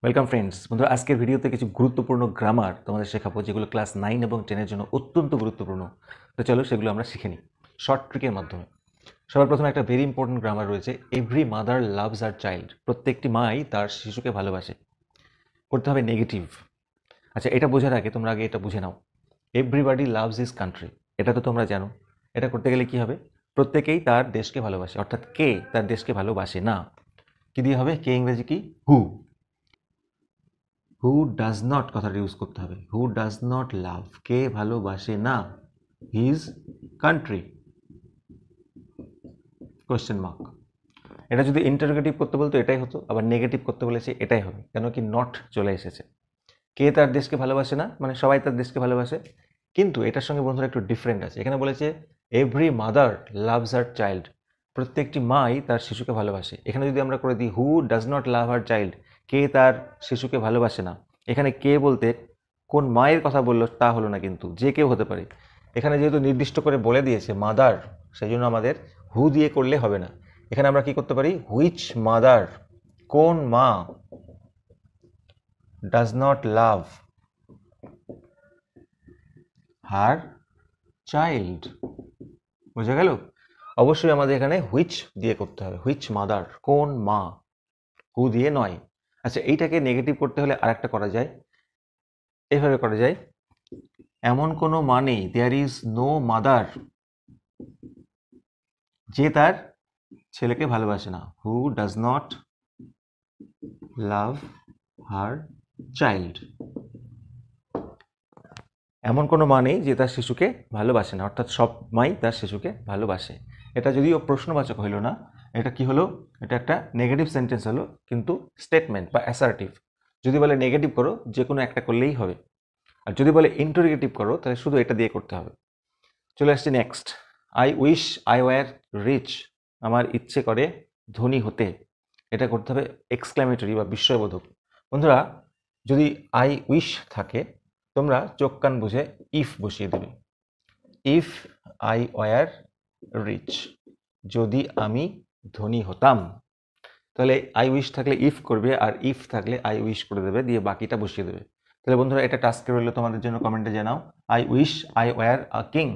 Welcome friends. বন্ধুরা, আজকের ভিডিওতে কিছু গুরুত্বপূর্ণ গ্রামার তোমাদের শেখাবো, যেগুলো ক্লাস 9 এবং 10 এর জন্য অত্যন্ত গুরুত্বপূর্ণ। তো চলো সেগুলো আমরা শিখে নিই শর্ট ট্রিকের মাধ্যমে। সবার প্রথমে একটা ভেরি ইম্পর্টেন্ট গ্রামার রয়েছে, every mother loves her child. প্রত্যেকটি মাই তার শিশুকে ভালোবাসে। করতে হবে নেগেটিভ। আচ্ছা, এটা বোঝার আগে তোমরা আগে এটা বুঝে নাও, এভরিবাডি লাভস হিজ কান্ট্রি। এটা তো তোমরা জানো। এটা করতে গেলে কি হবে? প্রত্যেকেই তার দেশকে ভালোবাসে, অর্থাৎ কে তার দেশকে ভালোবাসে না। কি দিয়ে হবে? কে ইংরেজি কি? হু। হু ডাজ নট কথাটা ইউজ করতে হবে। হু ডাজ নট লাভ, কে ভালোবাসে না হিজ কান্ট্রি, কোয়েশ্চেন মার্ক। এটা যদি ইন্টারোগেটিভ করতে বলতো এটাই হতো, আবার নেগেটিভ করতে বলেছে এটাই হবে, কেন কি নট চলে এসেছে। কে তার দেশকে ভালোবাসে না মানে সবাই তার দেশকে ভালোবাসে, কিন্তু এটার সঙ্গে বন্ধুরা একটু ডিফারেন্ট আছে। এখানে বলেছে every mother loves her child, প্রত্যেকটি মাই তার শিশুকে ভালোবাসে। এখানে যদি আমরা করে দিই who does not love her child, কে তার শিশুকে ভালোবাসে না, এখানে কে বলতে কোন মায়ের কথা বললো তা হলো না, কিন্তু যে কেউ হতে পারে। এখানে যেহেতু নির্দিষ্ট করে বলে দিয়েছে মাদার, সেই জন্য আমাদের হু দিয়ে করলে হবে না। এখানে আমরা কি করতে পারি? হুইচ মাদার, কোন মা, does not love her child. বুঝা গেল? অবশ্যই আমাদের এখানে হুইচ দিয়ে করতে হবে, হুইচ মাদার, কোন মা, হু দিয়ে নয়। আচ্ছা, এইটাকে নেগেটিভ করতে হলে আর একটা করা যায়, এইভাবে করা যায়, এমন কোনো মা নেই, দেয়ার ইজ নো মাদার, যে তার ছেলেকে ভালোবাসে না। হু does not love her child. এমন কোনো মা নেই যে তার শিশুকে ভালোবাসে না, অর্থাৎ সব মাই তার শিশুকে ভালোবাসে। এটা যদিও প্রশ্নবাচক হইল না, এটা কি হলো? এটা একটা নেগেটিভ সেন্টেন্স হলো, কিন্তু স্টেটমেন্ট বা অ্যাসার্টিভ। যদি বলে নেগেটিভ করো, যে কোনো একটা করলেই হবে। আর যদি বলে ইন্টারোগেটিভ করো, তাহলে শুধু এটা দিয়ে করতে হবে। চলে আসছি next. I wish I were rich, আমার ইচ্ছে করে ধনী হতে। এটা করতে হবে এক্সক্লামেটরি বা বিস্ময়বোধক। বন্ধুরা, যদি আই উইশ থাকে, তোমরা চোখ কান বুঝে ইফ বসিয়ে দেবে। ইফ আই ওয়ার রিচ, যদি আমি ধনী হতাম। তাহলে আই উইশ থাকলে ইফ করবে, আর ইফ থাকলে আই উইশ করে দেবে, দিয়ে বাকিটা বসিয়ে দেবে। তাহলে বন্ধুরা, এটা টাস্কে রইল তোমাদের জন্য, কমেন্টে জানাও। I wish I were a king.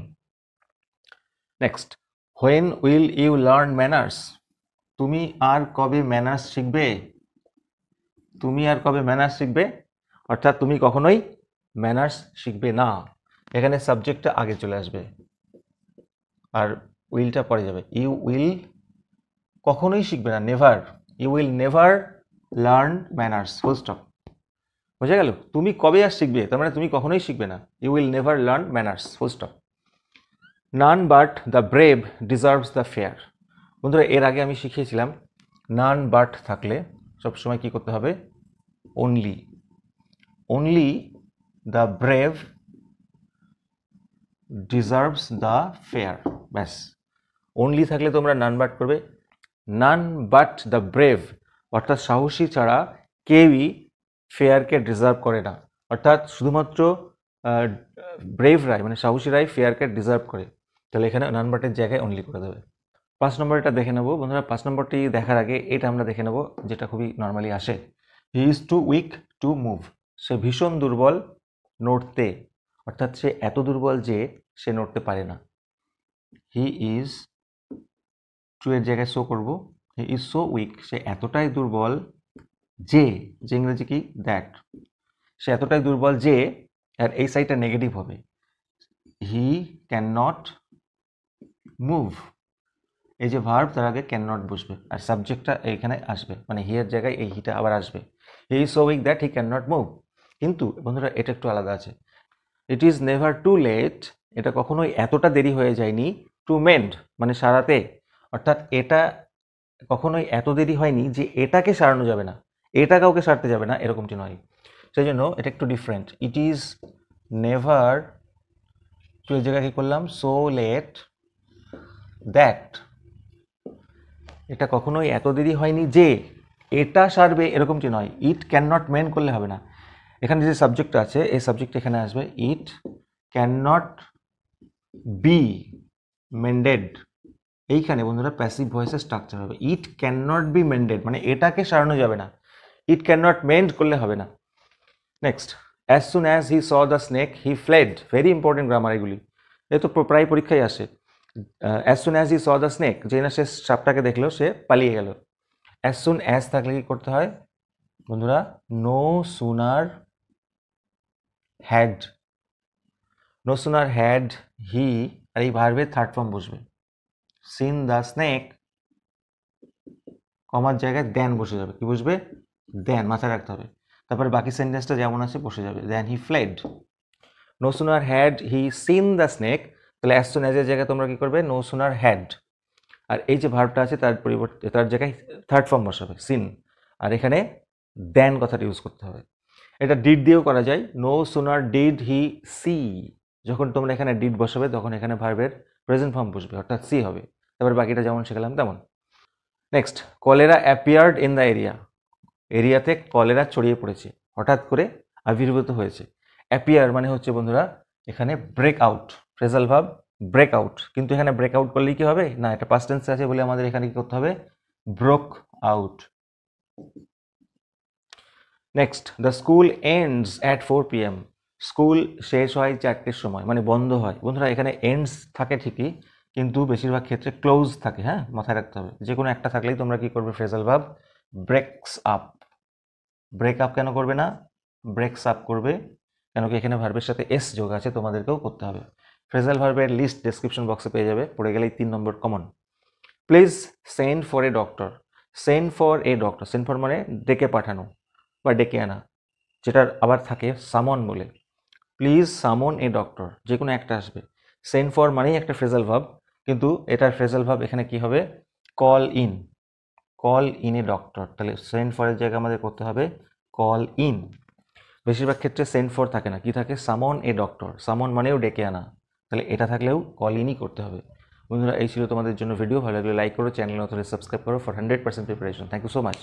Next, when will you learn manners, তুমি আর কবে ম্যানার্স শিখবে? তুমি আর কবে ম্যানার্স শিখবে, অর্থাৎ তুমি কখনোই ম্যানার্স শিখবে না। এখানে সাবজেক্টটা আগে চলে আসবে আর উইলটা পরে যাবে। ইউ উইল কখনোই শিখবে না, never. You will never learn manners, full stop. বোঝা গেল? তুমি কবে আর শিখবে, তার মানে তুমি কখনোই শিখবে না। You will never learn manners, full stop. None but the brave deserves the fair. বন্ধুরা, এর আগে আমি শিখিয়েছিলাম নান বাট থাকলে সবসময় কি করতে হবে? Only. Only the brave deserves the fair, ব্যাস। অনলি থাকলে তোমরা নান বাট করবে। নান বাট দ্য ব্রেভ, অর্থাৎ সাহসী ছাড়া কেউই ফেয়ারকে ডিজার্ভ করে না, অর্থাৎ শুধুমাত্র ব্রেভরাই মানে সাহসীরাই ফেয়ারকে ডিজার্ভ করে। তাহলে এখানে নান বাটের জায়গায় অনলি করে দেবে। 5 নম্বরটা দেখে নেবো বন্ধুরা। 5 নম্বরটি দেখার আগে এটা আমরা দেখে নেবো, যেটা খুবই নর্মালি আসে। He is too weak to move, সে ভীষণ দুর্বল নড়তে, অর্থাৎ সে এত দুর্বল যে সে নড়তে পারে না। হি ইজ টু এর জায়গায় সো করব, হি ইজ সো উইক, সে এতটাই দুর্বল যে, যে ইংরেজি কি? দ্যাট। সে এতটাই দুর্বল যে, আর এই সাইডটা নেগেটিভ হবে, হি ক্যান নট মুভ। এই যে ভার্ব, তার আগে ক্যান নট বসবে, আর সাবজেক্টটা এইখানে আসবে, মানে হি এর জায়গায় এই হিটা আবার আসবে। He is so weak that he can not move. কিন্তু বন্ধুরা, এটা একটু আলাদা আছে। It is never too late, এটা কখনোই এতটা দেরি হয়ে যায়নি, টু মেন্ড মানে সারাতে, অর্থাৎ এটা কখনোই এত দেরি হয়নি যে এটাকে সারানো যাবে না, এটা কাউকে সারতে যাবে না, এরকমটি নয়। সেই জন্য এটা একটু different. It is never too এর জায়গায় কি করলাম? সো লেট দ্যাট, এটা কখনোই এত দেরি হয়নি যে এটা সারবে, এরকমটি নয়। ইট ক্যান নট মেন্ড করলে হবে না। এখানে যে সাবজেক্ট আছে, এই সাবজেক্ট এখানে আসবে। ইট ক্যান নট বি মেন্ডেড, এইখানে বন্ধুরা প্যাসিভ ভয়েসের স্ট্রাকচার হবে। ইট ক্যান নট বি মেন্ডেড মানে এটাকে সারানো যাবে না। ইট ক্যান নট মেন্ড করলে হবে না। Next, as soon as he saw the snake he fled. Very important grammar এগুলি, এ তো প্রায় পরীক্ষায় আসে। As soon as he saw the snake, যে না সে সাপটাকে দেখলো সে পালিয়ে গেল। অ্যাজ সুন অ্যাজ থাকলে কি করতে হয় বন্ধুরা? No sooner had, no sooner had he, আর এই ভার্বের থার্ড ফর্ম বসবে। সিন দ্য স্নেক, কমার জায়গায় দেন বসে যাবে। কি বসবে? দেন, মাথায় রাখতে হবে। তারপরে বাকি সেন্টেন্সটা যেমন আছে বসে যাবে, then he fled. No sooner had he seen the snake, তাহলে অ্যাজ সুন অ্যাজের জায়গায় তোমরা কি করবে? No sooner had. আর এই যে ভার্বটা আছে তার পরিবর্তে তার জায়গায় থার্ড ফর্ম বসাবে, সিন। আর এখানে দেন কথাটা ইউজ করতে হবে। এটা ডিড দিয়েও করা যায়। No sooner did he see, যখন তোমরা এখানে ডিড বসাবে তখন এখানে ভার্বের প্রেজেন্ট ফর্ম বসবে, অর্থাৎ সি হবে। তারপর বাকিটা যেমন শিখলাম তেমন। Next, cholera appeared in the area. এরিয়াতে কলেরা ছড়িয়ে পড়েছে, হঠাৎ করে আবির্ভূত হয়েছে। অ্যাপিয়ার মানে হচ্ছে বন্ধুরা এখানে break out, phrasal verb break out. কিন্তু এখানে ব্রেক আউট করলেই কি হবে? না, এটা পাস্ট টেন্সে আছে বলে আমাদের এখানে কি করতে হবে? Broke out. Next, the school ends at 4 PM। School শেষ হয় 4টের সময়, মানে বন্ধ হয়। বন্ধুরা এখানে এন্ডস থাকে ঠিকই, কিন্তু বেশিরভাগ ক্ষেত্রে ক্লোজ থাকে। হ্যাঁ, মাথায় রাখতে হবে। যে কোনো একটা থাকলেই তোমরা কি করবে? Phrasal verb breaks up. Break up কেন করবে না? ব্রেকস আপ করবে, কেন কি এখানে ভার্বের সাথে এস যোগ আছে, তোমাদেরকেও করতে হবে। ফ্রেজাল ভার্বের লিস্ট ডেসক্রিপশন বক্সে পেয়ে যাবে, পড়ে গেলেই 3 নম্বর কমন। Please send for a doctor. Send for a doctor, send for মানে ডেকে পাঠানো বা ডেকে আনা, যেটার আবার থাকে সামন বলে। প্লিজ সামন এ ডক্টর, যে কোনো একটা আসবে। সেন্ড ফর মানেই একটা ফ্রেজাল ভার্ব, কিন্তু এটার ফ্রেজাল ভার্ব এখানে কি হবে? Call in, call in a doctor. তাহলে সেন্ড ফরের জায়গায় আমাদের করতে হবে কল ইন। বেশিরভাগ ক্ষেত্রে সেন্ড ফর থাকে না, কি থাকে? সামন এ ডক্টর। সামন মানেও ডেকে আনা, তাহলে এটা থাকলেও কল ইনই করতে হবে। বন্ধুরা এই ছিল তোমাদের জন্য ভিডিও। ভালো লাগলে লাইক করো, চ্যানেল নতুন সাবস্ক্রাইব করো for 100% preparation. Thank you so much.